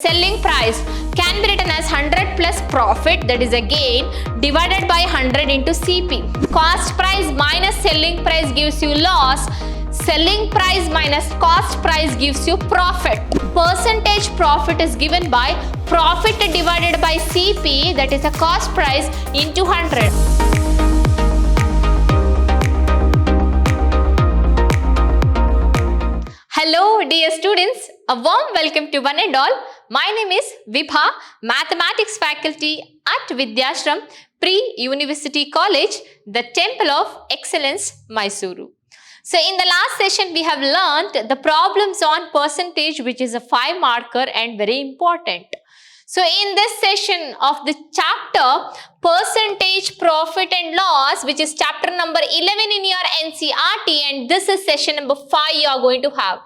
Selling price can be written as 100 plus profit, that is a gain, divided by 100 into CP. Cost price minus selling price gives you loss. Selling price minus cost price gives you profit. Percentage profit is given by profit divided by CP, that is a cost price, into 100. Hello dear students, a warm welcome to one and all. My name is Vibha, Mathematics faculty at Vidyashram Pre-University College, the Temple of Excellence, Mysuru. So in the last session we have learnt the problems on percentage, which is a 5 marker and very important. So in this session of the chapter percentage profit and loss, which is chapter number 11 in your NCERT, and this is session number 5 you are going to have.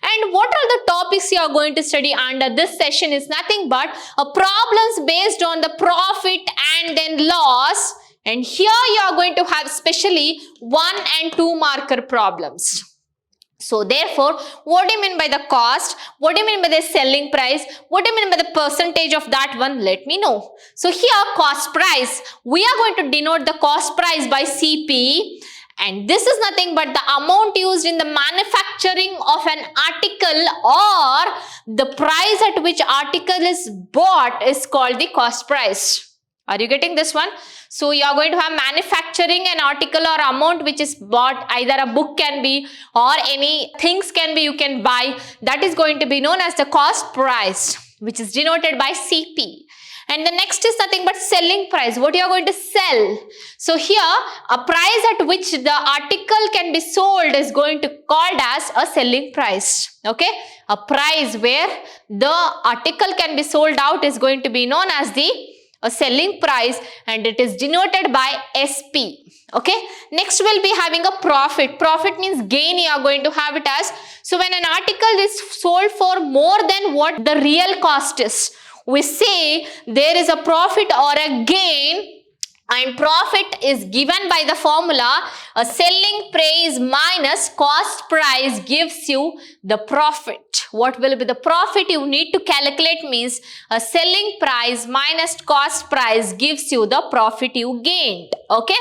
And what are the topics you are going to study under this session is nothing but problems based on the profit and then loss. And here you are going to have specially 1 and 2 marker problems. So therefore, what do you mean by the cost? What do you mean by the selling price? What do you mean by the percentage of that one? Let me know. So here cost price, we are going to denote the cost price by CP. And this is nothing but the amount used in the manufacturing of an article, or the price at which article is bought is called the cost price. Are you getting this one? So you are going to have manufacturing an article or amount which is bought, either a book can be or any things can be you can buy, that is going to be known as the cost price, which is denoted by CP. And the next is nothing but selling price, what you are going to sell. So here a price at which the article can be sold is going to called as a selling price. Okay, a price where the article can be sold out is going to be known as a selling price, and it is denoted by SP. Okay, next we'll be having a profit. Profit means gain, you are going to have it as. So when an article is sold for more than what the real cost is, we say there is a profit or a gain, and profit is given by the formula a selling price minus cost price gives you the profit. What will be the profit you need to calculate means a selling price minus cost price gives you the profit you gained. Okay.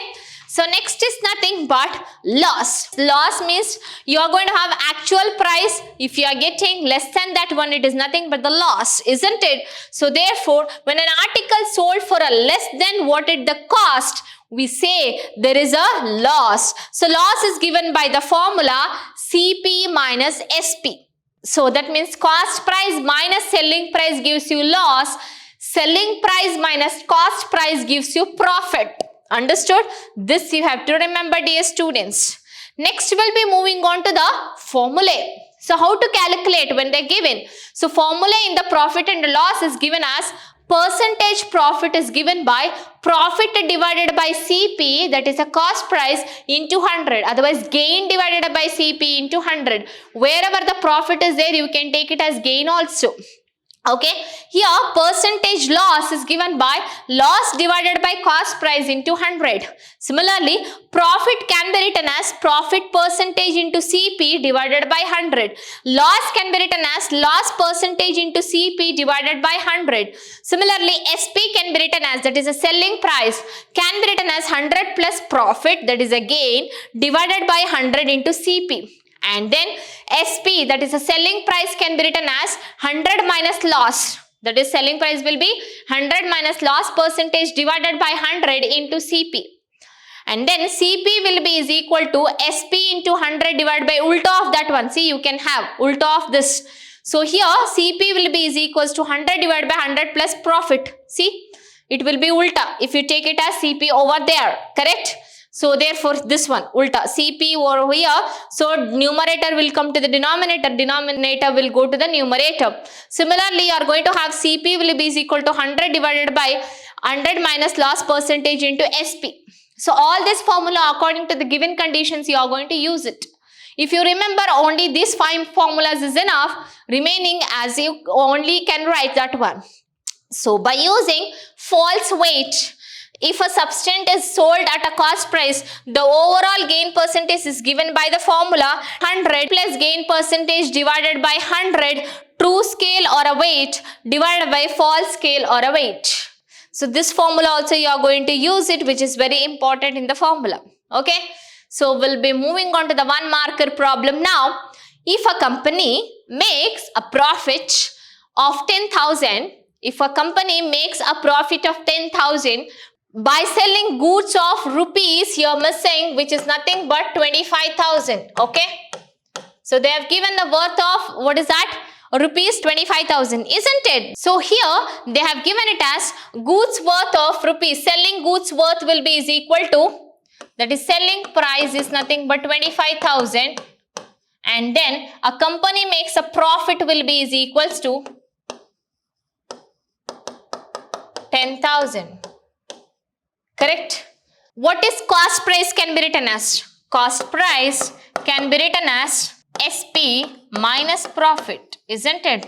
So next is nothing but loss. Loss means you are going to have actual price. If you are getting less than that one, it is nothing but the loss, isn't it? So therefore, when an article sold for a less than what it the cost, we say there is a loss. So loss is given by the formula CP minus SP. So that means cost price minus selling price gives you loss. Selling price minus cost price gives you profit. Understood? This you have to remember, dear students. Next we'll be moving on to the formulae. So how to calculate when they're given? So formula in the profit and loss is given as percentage profit is given by profit divided by CP, that is a cost price, into 100. Otherwise gain divided by CP into 100. Wherever the profit is there, you can take it as gain also. Okay, here percentage loss is given by loss divided by cost price into 100. Similarly, profit can be written as profit percentage into CP divided by 100. Loss can be written as loss percentage into CP divided by 100. Similarly, SP can be written as, that is a selling price, can be written as 100 plus profit, that is a gain, divided by 100 into CP. And then SP, that is a selling price, can be written as 100 minus loss, that is selling price will be 100 minus loss percentage divided by 100 into CP. And then CP will be is equal to SP into 100 divided by ulta of that one. See, you can have ulta of this. So here CP will be is equals to 100 divided by 100 plus profit. See, it will be ulta if you take it as CP over there, correct? So therefore this one ulta CP over here, so numerator will come to the denominator, denominator will go to the numerator. Similarly, you are going to have CP will be is equal to 100 divided by 100 minus loss percentage into SP. So all this formula according to the given conditions you are going to use it. If you remember only these 5 formulas is enough, remaining as you only can write that one. So by using false weight, If a substance is sold at a cost price, the overall gain percentage is given by the formula 100 plus gain percentage divided by 100 true scale or a weight divided by false scale or a weight. So this formula also you are going to use it, which is very important in the formula. Okay. So we'll be moving on to the 1 marker problem now. If a company makes a profit of 10,000, if a company makes a profit of 10,000 by selling goods of rupees, you're missing, which is nothing but 25,000. Okay. So they have given the worth of, what is that? Rupees 25,000, isn't it? So here they have given it as goods worth of rupees. Selling goods worth will be is equal to, that is selling price is nothing but 25,000, and then a company makes a profit will be is equals to 10,000. Correct? What is cost price can be written as? Cost price can be written as SP minus profit, isn't it?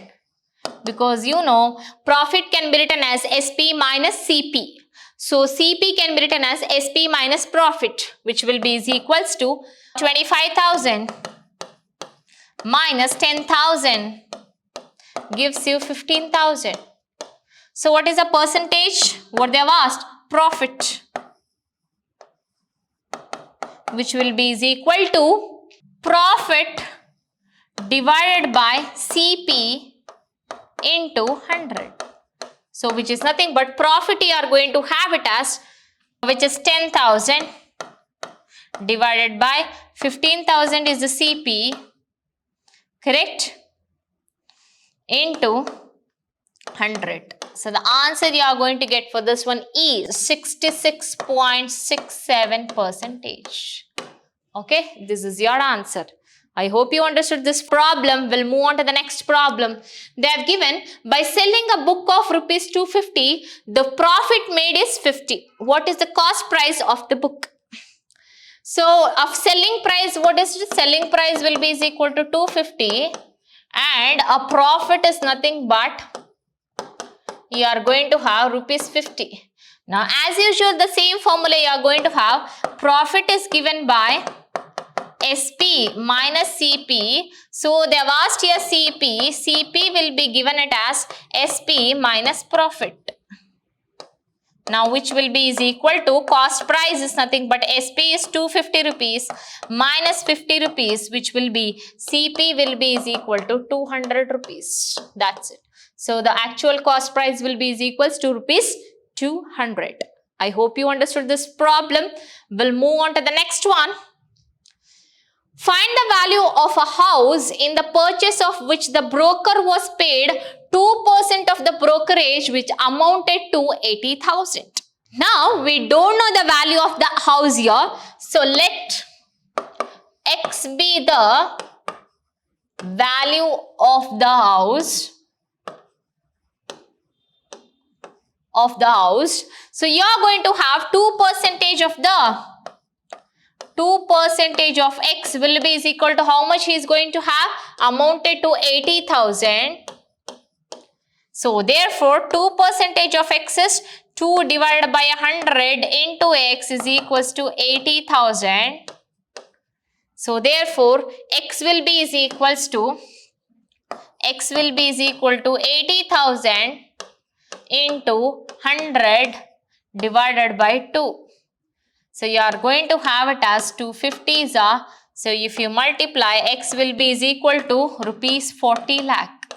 Because you know profit can be written as SP minus CP. So CP can be written as SP minus profit, which will be is equals to 25,000 minus 10,000 gives you 15,000. So what is the percentage? What they have asked? Profit, which will be is equal to profit divided by CP into 100. So which is nothing but profit you are going to have it as, which is 10,000 divided by 15,000 is the CP, correct, into 100. So the answer you are going to get for this one is 66.67%. Okay, this is your answer. I hope you understood this problem. We'll move on to the next problem. They have given, by selling a book of rupees 250, the profit made is 50. What is the cost price of the book? So of selling price, what is it? Selling price will be is equal to 250 and a profit is nothing but you are going to have rupees 50. Now as usual the same formula you are going to have. Profit is given by SP minus CP. So they have asked here CP. CP will be given it as SP minus profit. Now which will be is equal to cost price is nothing but SP is 250 rupees minus 50 rupees, which will be CP will be is equal to 200 rupees. That's it. So the actual cost price will be is equals to rupees 200. I hope you understood this problem. We'll move on to the next one. Find the value of a house in the purchase of which the broker was paid 2% of the brokerage, which amounted to 80,000. Now we don't know the value of the house here. So let X be the value of the house. So you are going to have 2% of the 2% of X will be is equal to how much he is going to have? Amounted to 80,000. So therefore 2% of X is 2 divided by 100 into X is equals to 80,000. So therefore X will be is equals to 80,000 into 100 divided by 2. So you are going to have it as 250s. So if you multiply, X will be is equal to rupees 40 lakh.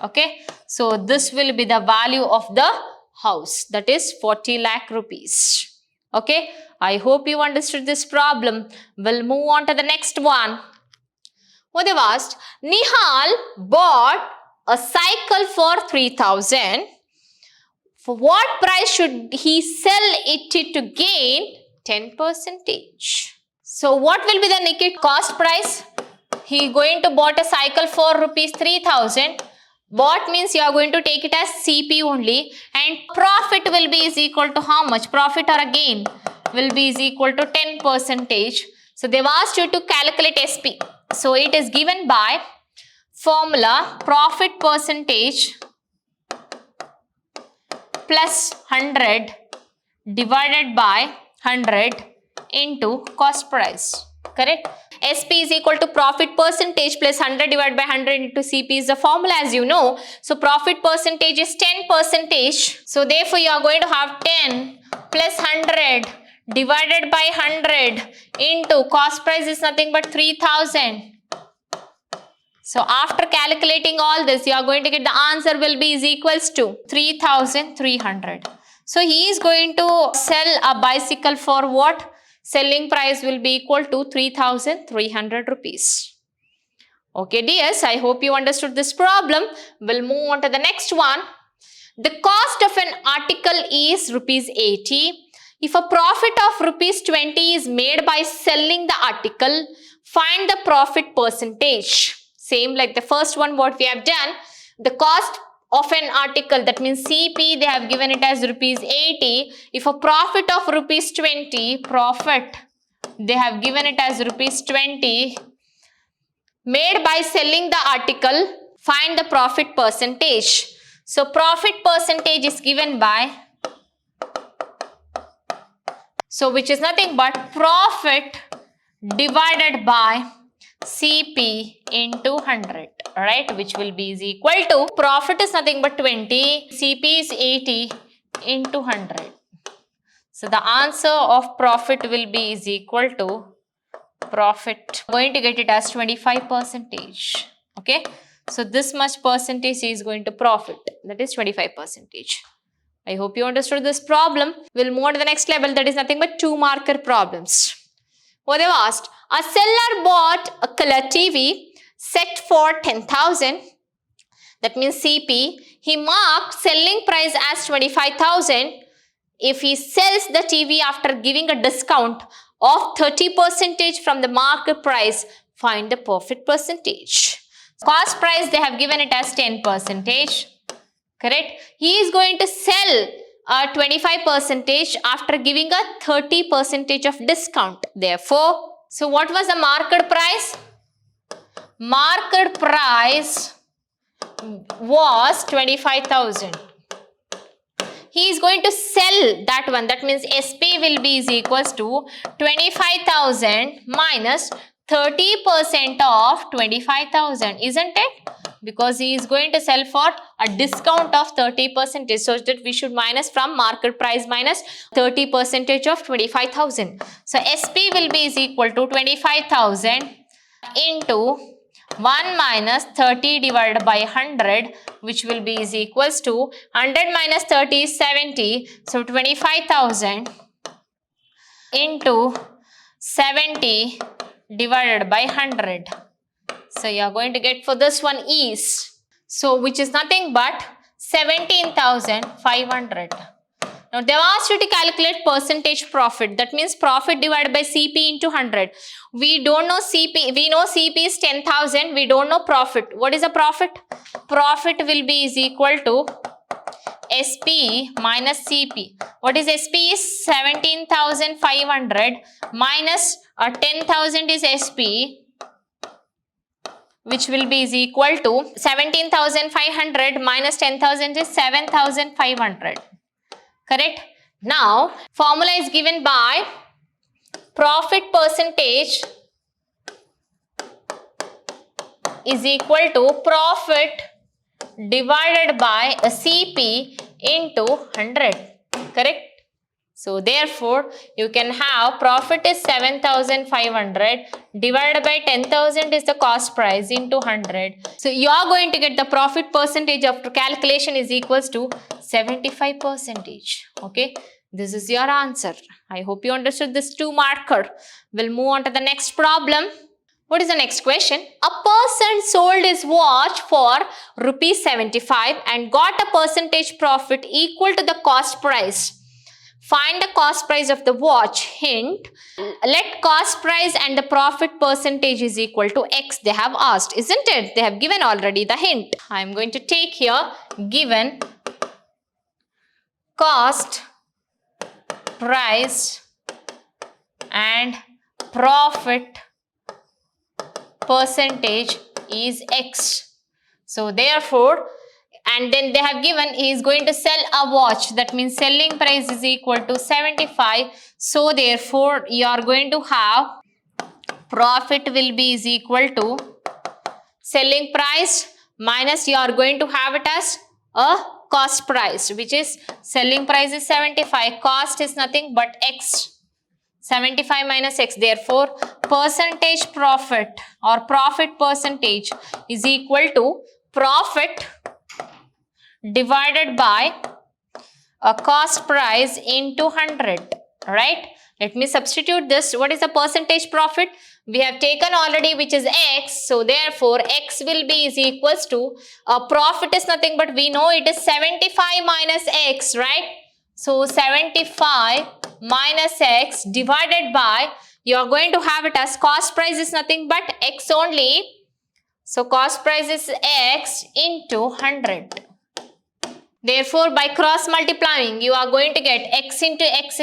Okay. So this will be the value of the house, that is 40 lakh rupees. Okay. I hope you understood this problem. We'll move on to the next one. What they've asked, Nihal bought a cycle for 3,000. For what price should he sell it to gain 10%? So what will be the Nikit cost price? He going to bought a cycle for rupees 3,000. Bought means you are going to take it as CP only, and profit will be is equal to how much? Profit or a gain will be is equal to 10%. So they've asked you to calculate SP. So it is given by formula profit percentage plus 100 divided by 100 into cost price. Correct? SP is equal to profit percentage plus 100 divided by 100 into CP is the formula, as you know. So profit percentage is 10%. So therefore you are going to have 10 plus 100 divided by 100 into cost price is nothing but 3000. So after calculating all this, you are going to get the answer will be is equals to 3300. So he is going to sell a bicycle for what? Selling price will be equal to 3300 rupees. Okay dears, I hope you understood this problem. We'll move on to the next one. The cost of an article is rupees 80. If a profit of rupees 20 is made by selling the article, find the profit percentage. Same like the first one what we have done. The cost of an article, that means CP, they have given it as rupees 80. If a profit of rupees 20, profit, they have given it as rupees 20 made by selling the article, find the profit percentage. So profit percentage is given by, so which is nothing but profit divided by CP into 100, right, which will be is equal to, profit is nothing but 20, CP is 80 into 100. So the answer of profit will be is equal to profit, going to get it as 25%. Okay, so this much percentage is going to profit, that is 25%. I hope you understood this problem. We'll move on to the next level, that is nothing but 2 marker problems. What they've asked, a seller bought a color TV set for 10,000, that means CP. He marked selling price as 25,000. If he sells the TV after giving a discount of 30% from the market price, find the profit percentage. Cost price, they have given it as 10%. Correct? He is going to sell 25% after giving a 30% of discount. Therefore, so what was the market price? Market price was 25,000. He is going to sell that one. That means SP will be is equals to 25,000 minus 30% of 25,000, isn't it? Because he is going to sell for a discount of 30%, so that we should minus from market price minus 30% of 25,000. So SP will be is equal to 25,000 into 1 minus 30 divided by 100, which will be is equals to 100 minus 30 is 70. So 25,000 into 70 divided by 100. So you are going to get for this one is, so which is nothing but 17,500. Now they have asked you to calculate percentage profit. That means profit divided by CP into 100. We don't know CP. We know CP is 10,000. We don't know profit. What is the profit? Profit will be is equal to SP minus CP. What is SP is 17,500 minus 10,000 is SP, which will be is equal to 17,500 minus 10,000 is 7,500. Correct? Now, formula is given by profit percentage is equal to profit divided by a CP into 100. Correct? So, therefore, you can have profit is 7,500 divided by 10,000 is the cost price into 100. So, you are going to get the profit percentage after calculation is equals to 75%. Okay, this is your answer. I hope you understood this 2 marker. We'll move on to the next problem. What is the next question? A person sold his watch for rupees 75 and got a percentage profit equal to the cost price. Find the cost price of the watch. Hint, let cost price and the profit percentage is equal to X. They have asked, isn't it? They have given already the hint. I am going to take here given cost, price and profit percentage is X. So therefore, and then they have given he is going to sell a watch. That means selling price is equal to 75. So therefore you are going to have profit will be is equal to selling price minus you are going to have it as a cost price, which is selling price is 75, cost is nothing but x. 75 minus x, therefore percentage profit or profit percentage is equal to profit divided by a cost price into 100, right? Let me substitute this. What is the percentage profit? We have taken already, which is x, so therefore x will be is equals to profit is nothing but we know it is 75 minus x, right? So 75 minus x divided by, you are going to have it as cost price is nothing but x only. So cost price is x into 100. Therefore, by cross multiplying, you are going to get x into x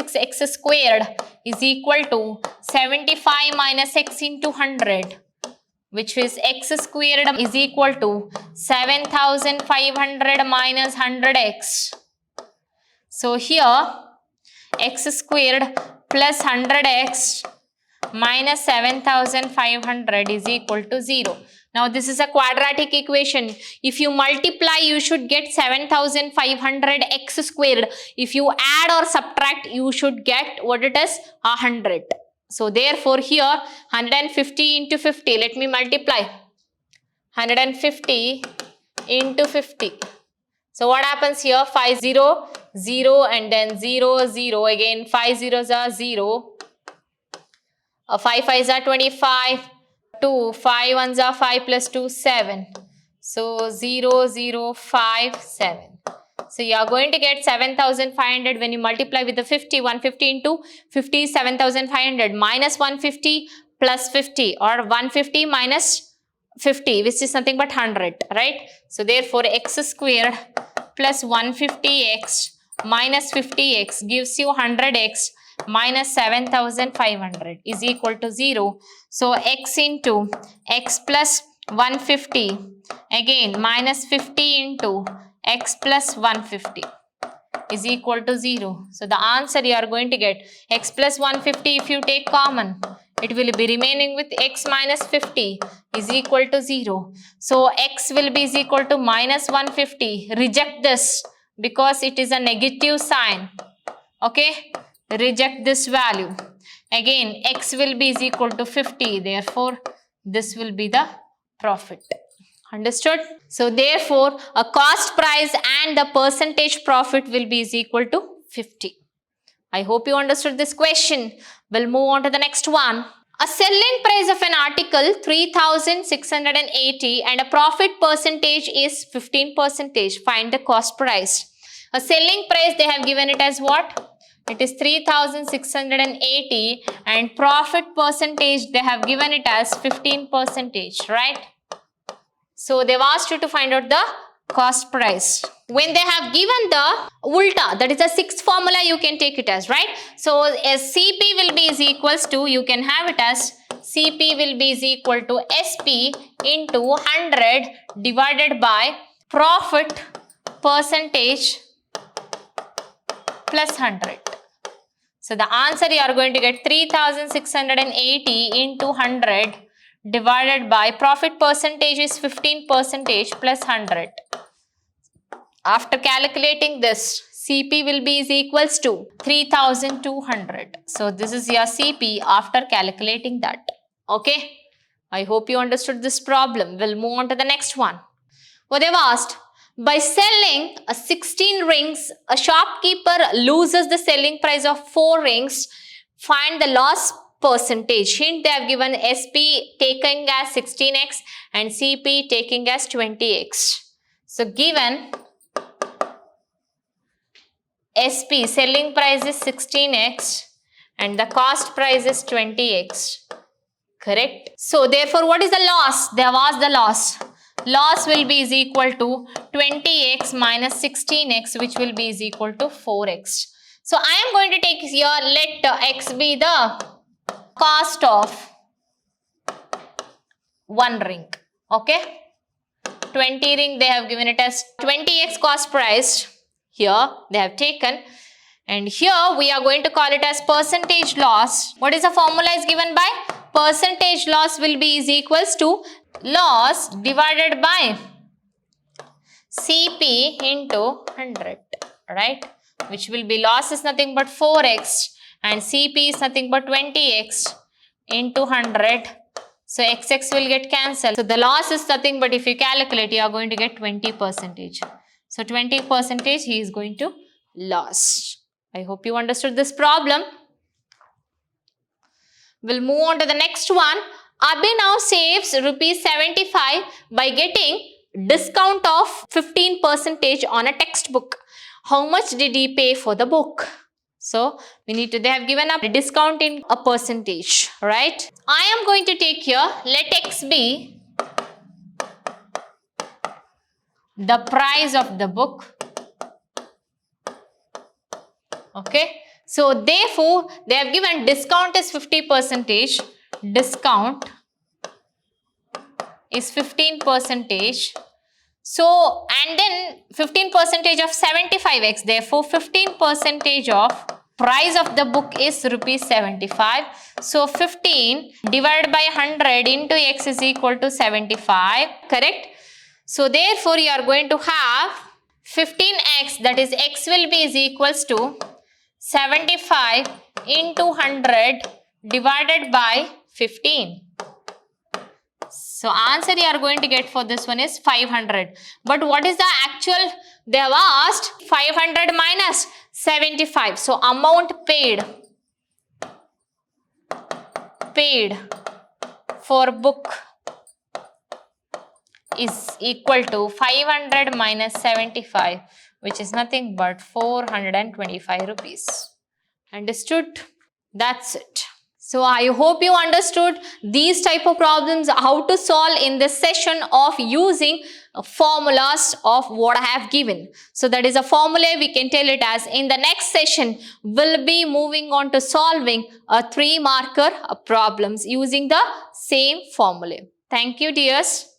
squared is equal to 75 minus x into 100, which is x squared is equal to 7500 minus 100x. So here x squared plus 100x minus 7500 is equal to 0. Now this is a quadratic equation. If you multiply, you should get 7500 x squared. If you add or subtract, you should get what it is, 100. So therefore here 150 into 50. Let me multiply. 150 into 50. So what happens here? 5 0 0 and then 0 0 again. 5 zeros are 0. 5 5s are 25. 2, 5 ones are 5 plus 2, 7. So 0 0 5 7. So you are going to get 7500 when you multiply with the 50. 150 into 50 is 7500 minus 150 plus 50, or 150 minus 50, which is nothing but 100, right? So therefore x squared plus 150x minus 50x gives you 100x minus 7500 is equal to 0. So x into x plus 150 again minus 50 into x plus 150 is equal to 0. So the answer you are going to get x plus 150, if you take common, it will be remaining with x minus 50 is equal to 0. So x will be is equal to minus 150. Reject this because it is a negative sign. Okay. Reject this value. Again, x will be is equal to 50. Therefore, this will be the profit. Understood? So, therefore, a cost price and the percentage profit will be is equal to 50. I hope you understood this question. We'll move on to the next one. A selling price of an article 3680 and a profit percentage is 15%. Find the cost price. A selling price, they have given it as what? It is 3680 and profit percentage they have given it as 15%, right? So they've asked you to find out the cost price. When they have given the ulta, that is the sixth formula, you can take it as, right? So as CP will be is equals to, you can have it as CP will be is equal to SP into 100 divided by profit percentage plus 100. So the answer you are going to get 3680 into 100 divided by profit percentage is 15% plus 100. After calculating this, CP will be is equals to 3200. So this is your CP after calculating that. Okay. I hope you understood this problem. We'll move on to the next one. What they've asked. By selling 16 rings, a shopkeeper loses the selling price of 4 rings. Find the loss percentage. Hint, they have given SP taking as 16x and CP taking as 20x. So given SP selling price is 16x and the cost price is 20x. Correct? So therefore, what is the loss? They have asked the loss. Loss will be is equal to 20x minus 16x, which will be is equal to 4x. So I am going to take here, let x be the cost of one ring. Okay. 20 ring, they have given it as 20x cost price. Here they have taken, and here we are going to call it as percentage loss. What is the formula is given by? Percentage loss will be is equals to loss divided by CP into 100, right? Which will be loss is nothing but 4x and CP is nothing but 20x into 100. So XX will get cancelled. So the loss is nothing but if you calculate, you are going to get 20%. So 20% he is going to lose. I hope you understood this problem. We'll move on to the next one. Abhi now saves rupees 75 by getting discount of 15% on a textbook. How much did he pay for the book? So they have given a discount in a percentage, right? I am going to take here, let X be the price of the book. Okay. So therefore, they have given discount is 50%. Discount is 15%. So, and then 15% of 75x. Therefore, 15% of price of the book is rupees 75. So, 15 divided by 100 into x is equal to 75. Correct? So, therefore, you are going to have 15x, that is x will be is equals to 75 into 100 divided by 15. So answer you are going to get for this one is 500. But what is the actual? They have asked 500 minus 75. So amount paid for book is equal to 500 minus 75, which is nothing but 425 rupees. Understood? That's it. So I hope you understood these type of problems, how to solve in this session of using formulas of what I have given. So that is a formula, we can tell it as. In the next session, we'll be moving on to solving a 3-marker problems using the same formula. Thank you, dears.